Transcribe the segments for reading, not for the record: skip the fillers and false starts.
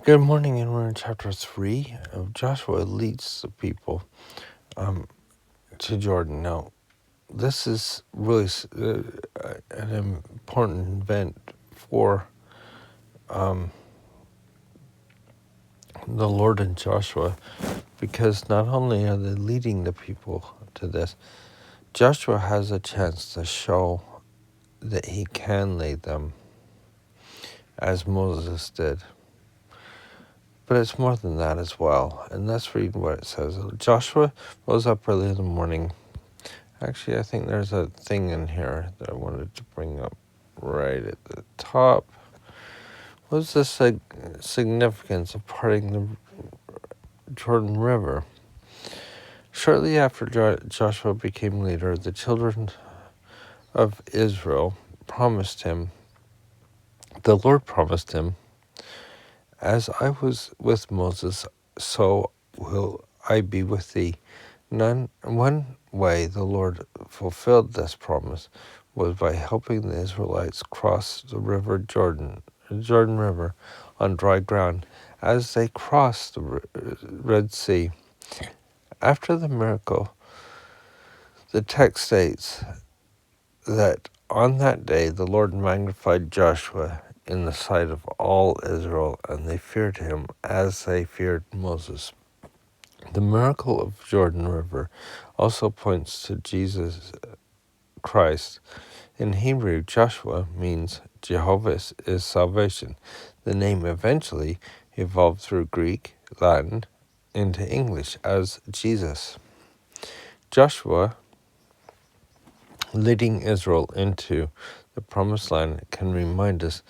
Good morning, and we're in chapter 3 of Joshua leads the people to Jordan. Now, this is really an important event for the Lord and Joshua, because not only are they leading the people to this, Joshua has a chance to show that he can lead them as Moses did. But it's more than that as well. And let's read what it says. Joshua rose up early in the morning. Actually, I think there's a thing in here that I wanted to bring up right at the top. What's the significance of parting the Jordan River? Shortly after Joshua became leader, the children of Israel the Lord promised him, "As I was with Moses, so will I be with thee." One way the Lord fulfilled this promise was by helping the Israelites cross the Jordan River on dry ground as they crossed the Red Sea. After the miracle, the text states that on that day the Lord magnified Joshua in the sight of all Israel, and they feared him as they feared Moses. The miracle of Jordan River also points to Jesus Christ. In Hebrew, Joshua means Jehovah is salvation. The name eventually evolved through Greek, Latin, into English as Jesus. Joshua, leading Israel into the promised land, can remind us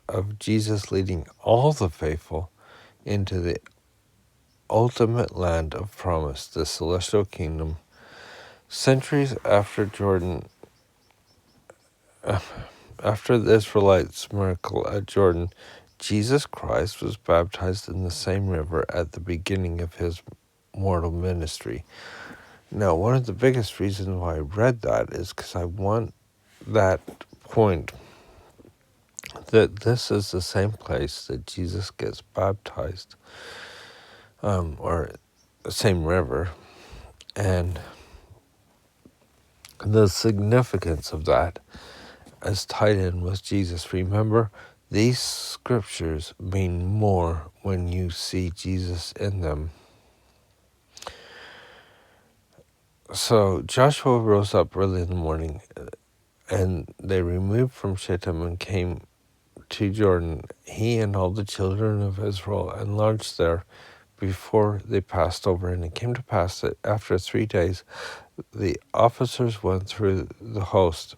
of Jesus leading all the faithful into the ultimate land of promise, the celestial kingdom. Centuries after the Israelites' miracle at Jordan, Jesus Christ was baptized in the same river at the beginning of his mortal ministry. Now, one of the biggest reasons why I read that is because I want that point that this is the same place that Jesus gets baptized, or the same river, and the significance of that as tied in with Jesus. Remember, these scriptures mean more when you see Jesus in them. So Joshua rose up early in the morning, and they removed from Shittim and came to Jordan, he and all the children of Israel, and lodged there before they passed over. And it came to pass that after 3 days the officers went through the host,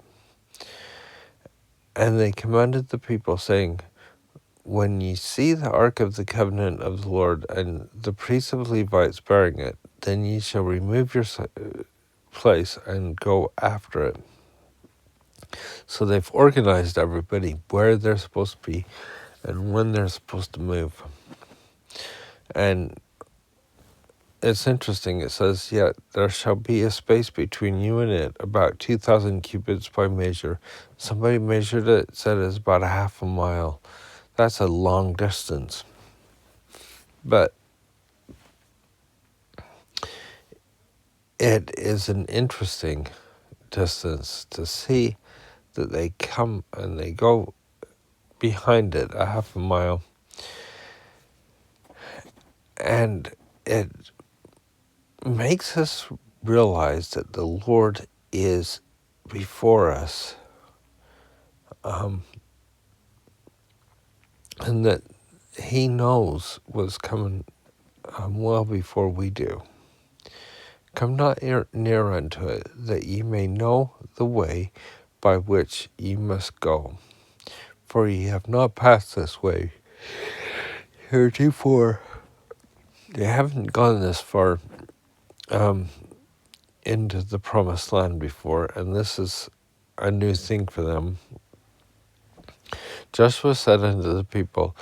and they commanded the people, saying, "When ye see the ark of the covenant of the Lord, and the priests of Levites bearing it, then ye shall remove your place and go after it." So they've organized everybody where they're supposed to be and when they're supposed to move. And it's interesting, it says, "Yet there shall be a space between you and it, about 2,000 cubits by measure." Somebody measured it, said it's about a half a mile. That's a long distance. But it is an interesting distance to see that they come and they go behind it a half a mile. And it makes us realize that the Lord is before us, and that he knows what's coming well before we do. "Come not near unto it, that ye may know the way by which ye must go. For ye have not passed this way heretofore." They haven't gone this far into the promised land before, and this is a new thing for them. Joshua said unto the people,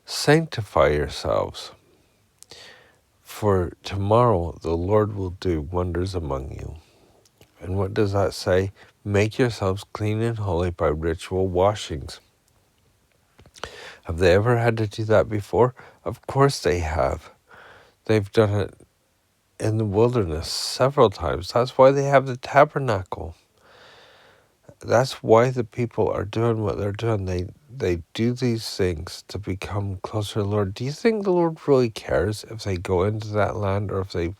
"Sanctify yourselves, for tomorrow the Lord will do wonders among you." And what does that say? "Make yourselves clean and holy by ritual washings." Have they ever had to do that before? Of course they have. They've done it in the wilderness several times. That's why they have the tabernacle. That's why the people are doing what they're doing. They do these things to become closer to the Lord. Do you think the Lord really cares if they go into that land or if they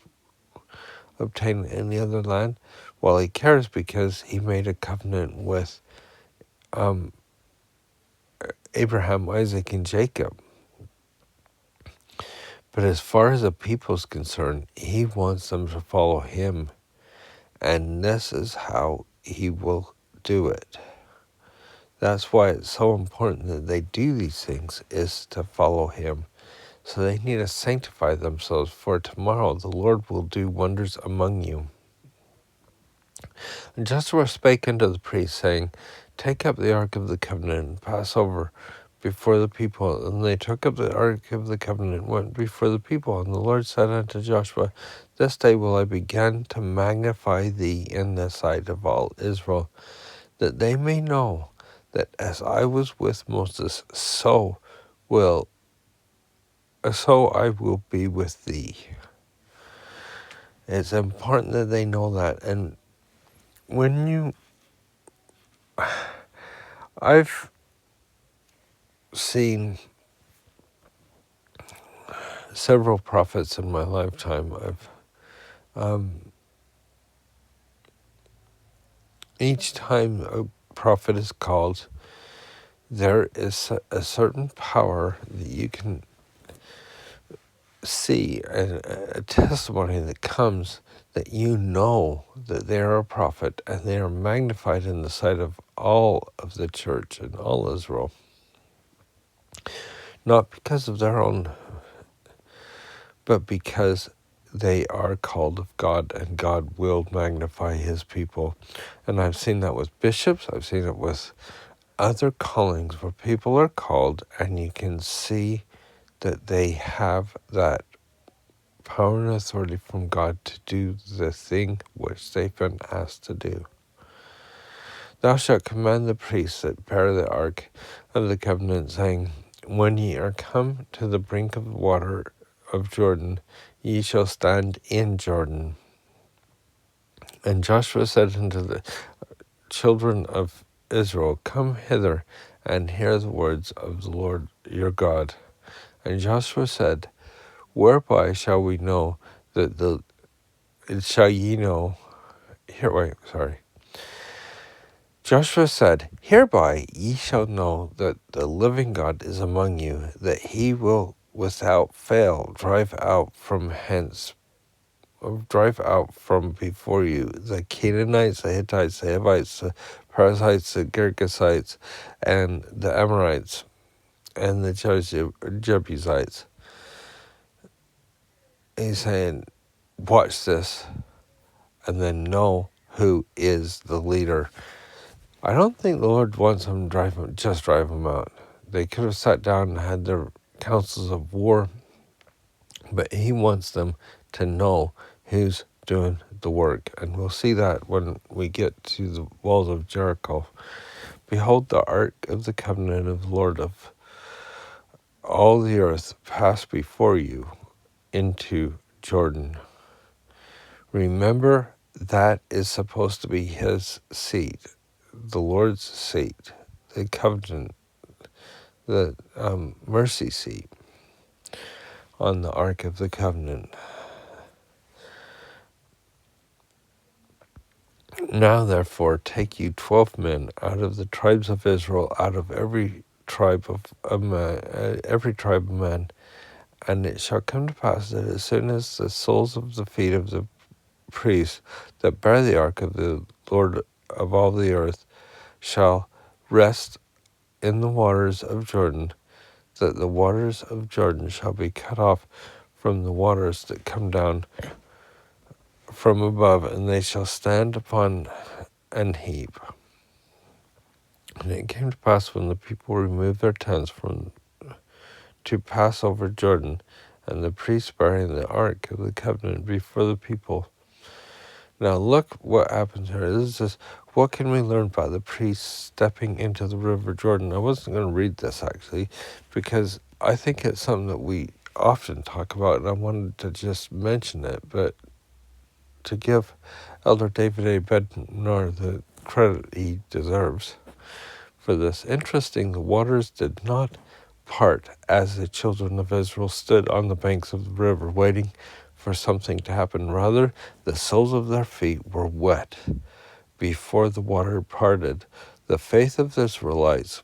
obtain any other land? Well, he cares because he made a covenant with Abraham, Isaac, and Jacob. But as far as the people's concerned, he wants them to follow him. And this is how he will do it. That's why it's so important that they do these things, is to follow him. So they need to sanctify themselves, for tomorrow the Lord will do wonders among you. And Joshua spake unto the priest, saying, Take up the ark of the covenant, and pass over before the people. And they took up the ark of the covenant, and went before the people. And the Lord said unto Joshua, This day will I begin to magnify thee in the sight of all Israel, that they may know that as I was with Moses, so I will be with thee. It's important that they know that. And I've seen several prophets in my lifetime. Each time a prophet is called, there is a certain power that you can see, a testimony that comes that you know that they are a prophet and they are magnified in the sight of all of the church and all Israel. Not because of their own, but because they are called of God, and God will magnify his people. And I've seen that with bishops. I've seen it with other callings where people are called and you can see that they have that power and authority from God to do the thing which they've been asked to do. Thou shalt command the priests that bear the ark of the covenant, saying, When ye are come to the brink of the water of Jordan, ye shall stand in Jordan. And Joshua said unto the children of Israel, Come hither, and hear the words of the Lord your God. And Joshua said, Whereby shall we know that Joshua said, Hereby ye shall know that the living God is among you, that he will without fail drive out from before you the Canaanites, the Hittites, the Hivites, the Perizzites, the Girgashites, and the Amorites, and the Jebusites. He's saying, watch this, and then know who is the leader. I don't think the Lord wants them to just drive them out. They could have sat down and had their councils of war, but he wants them to know who's doing the work. And we'll see that when we get to the walls of Jericho. Behold, the ark of the covenant of the Lord of all the earth pass before you into Jordan. Remember, that is supposed to be his seat, the Lord's seat, the covenant, the mercy seat on the Ark of the Covenant. Now therefore take you 12 men out of the tribes of Israel, out of every tribe of man, and it shall come to pass that as soon as the soles of the feet of the priests that bear the ark of the Lord of all the earth shall rest in the waters of Jordan, that the waters of Jordan shall be cut off from the waters that come down from above, and they shall stand upon an heap. And it came to pass when the people removed their tents to pass over Jordan, and the priests bearing the ark of the covenant before the people. Now look what happens here. This is What can we learn by the priests stepping into the River Jordan? I wasn't going to read this, actually, because I think it's something that we often talk about, and I wanted to just mention it, but to give Elder David A. Bednar the credit he deserves for this. Interesting, the waters did not part as the children of Israel stood on the banks of the river waiting for something to happen. Rather, the soles of their feet were wet before the water parted. The faith of the Israelites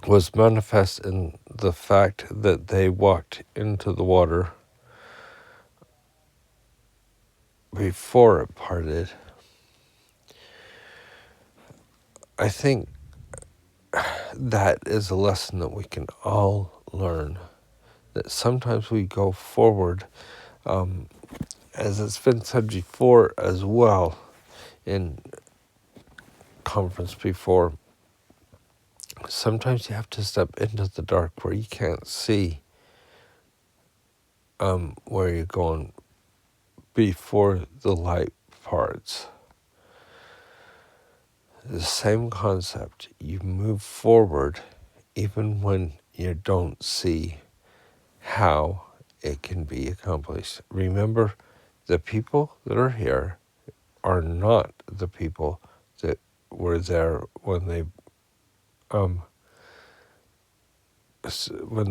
was manifest in the fact that they walked into the water before it parted. I think that is a lesson that we can all learn, that sometimes we go forward, as it's been said before as well in conference before, sometimes you have to step into the dark where you can't see where you're going before the light parts. The same concept. You move forward even when you don't see how it can be accomplished. Remember, the people that are here are not the people that were there when they when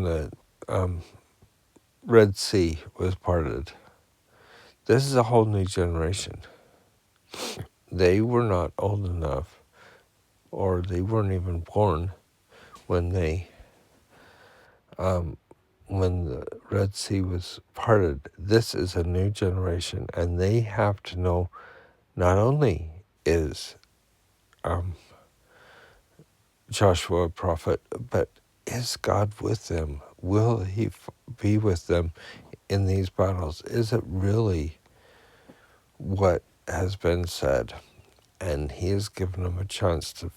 the Red Sea was parted. This is a whole new generation. They were not old enough, or they weren't even born when when the Red Sea was parted. This is a new generation, and they have to know not only is Joshua a prophet, but is God with them? Will he be with them in these battles? Is it really what has been said? And he has given them a chance to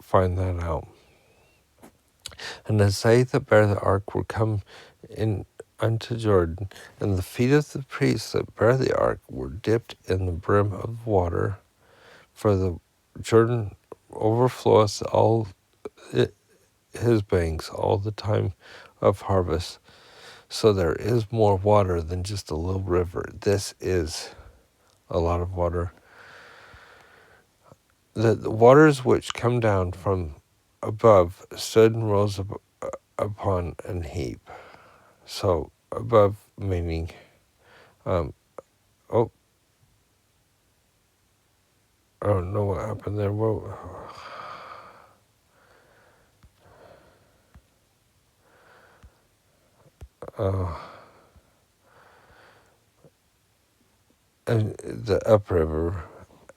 find that out. And as they that bear the ark were come in unto Jordan, and the feet of the priests that bear the ark were dipped in the brim of water, for the Jordan overfloweth all his banks all the time of harvest. So there is more water than just a little river. This is a lot of water. The waters which come down from above stood and rose upon an heap. So above meaning, I don't know what happened there. And the upriver,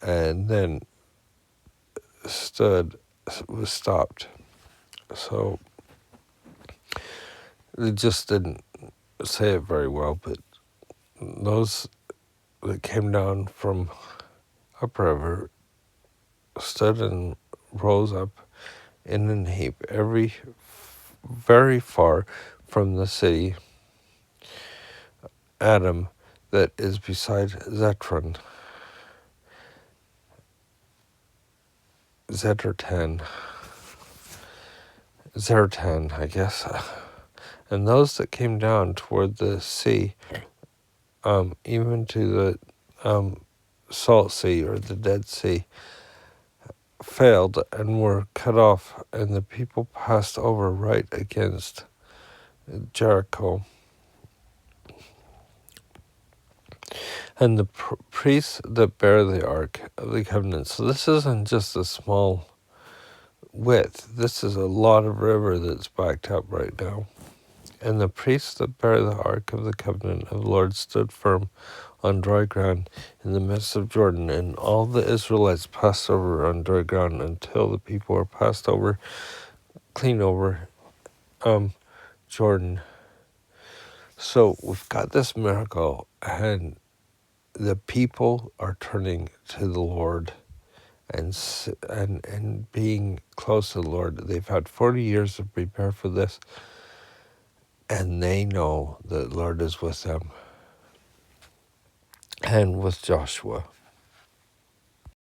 and then was stopped. So it just didn't say it very well, but those that came down from upriver stood and rose up in an heap, very far from the city Adam that is beside Zetron. Zertan, I guess. And those that came down toward the sea, even to the Salt Sea or the Dead Sea, failed and were cut off, and the people passed over right against Jericho. And the priests that bear the ark of the covenant. So this isn't just a small width. This is a lot of river that's backed up right now. And the priests that bear the ark of the covenant of the Lord stood firm on dry ground in the midst of Jordan, and all the Israelites passed over on dry ground until the people were passed over, clean over Jordan. So we've got this miracle, and the people are turning to the Lord and being close to the Lord. They've had 40 years to prepare for this, and they know that the Lord is with them and with Joshua.